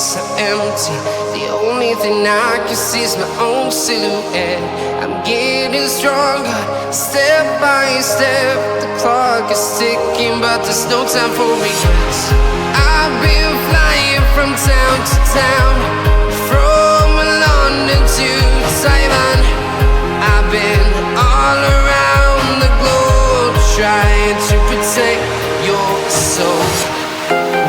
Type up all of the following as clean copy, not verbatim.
streets are empty. The only thing I can see is my own silhouette. I'm getting stronger, step by step. The clock is ticking, but there's no time for regrets. I've been flying from town to town, from London to Taiwan. I've been all around the globe, trying to protect your soul.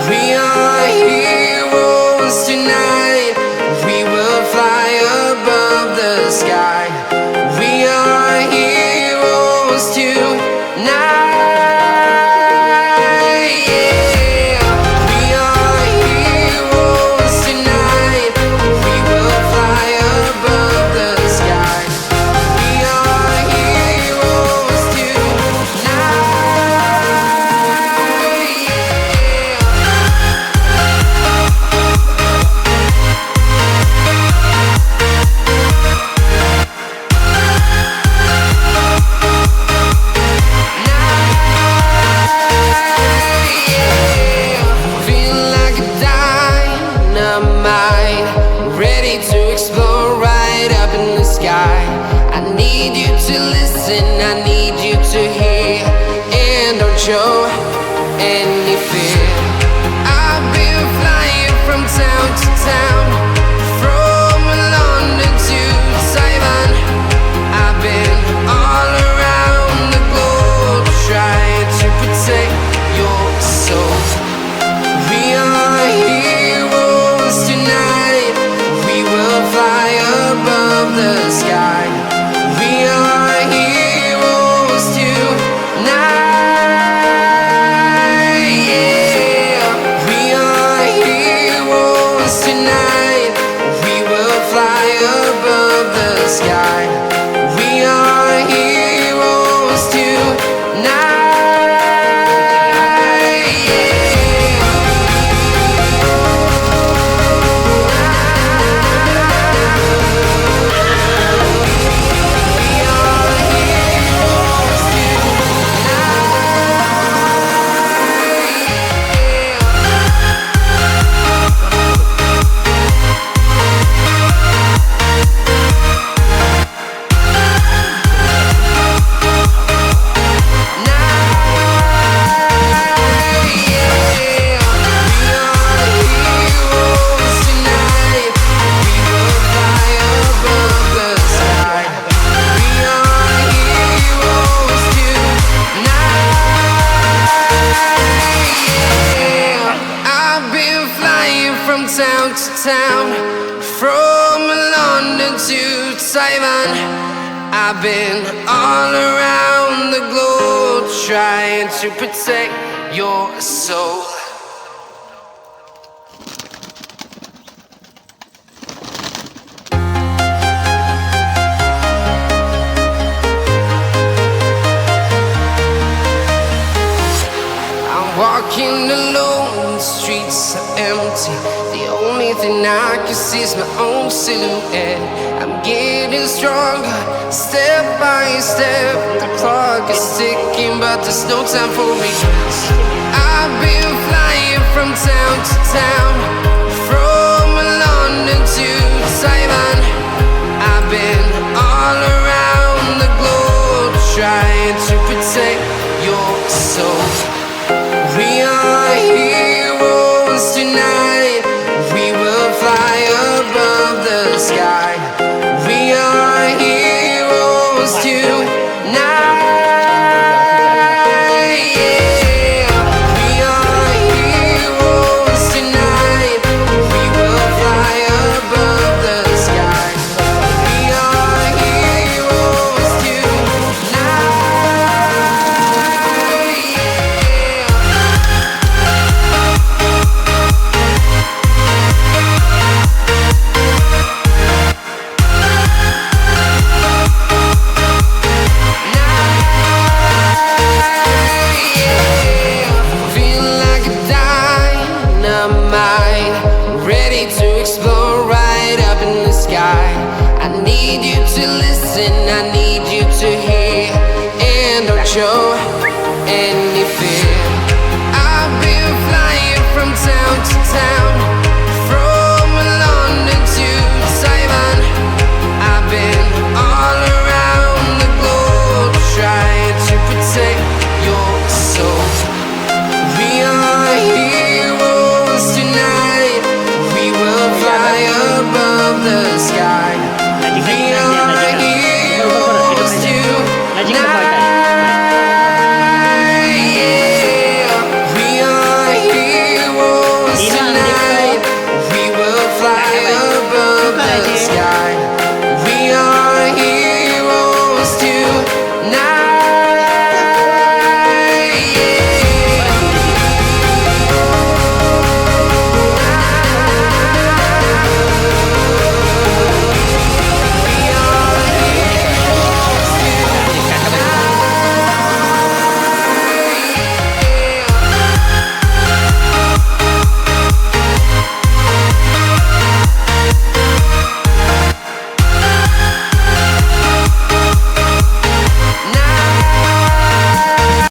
We are heroes tonight. We will fly above the sky. We are heroes tonight. Yeah. We are heroes tonight. We will fly above the sky. We are heroes tonight. I need you to hear and don't show any fear. I've been flying from town to town, from London to Taiwan. I've been all around the globe, trying to protect your soul. We are heroes tonight. We will fly above the sky. We are heroes tonight. Yeah. We are heroes tonight. We will fly above the sky. We are heroes tonight. Town to town, from London to Taiwan. I've been all around the globe, trying to protect your soul. I'm walking alone, the streets are empty. The only thing I can see is my own silhouette. I'm getting stronger, step by step. The clock is ticking, but there's no time for regrets. I've been flying from town to town, from London to Taiwan. I've been all around the globe, trying to protect your soul. We are heroes tonight. We will fly above the sky. We are heroes tonight. Yeah. We are heroes tonight. We will fly above the sky. We are heroes tonight. I need you to listen, I need you to hear, and don't show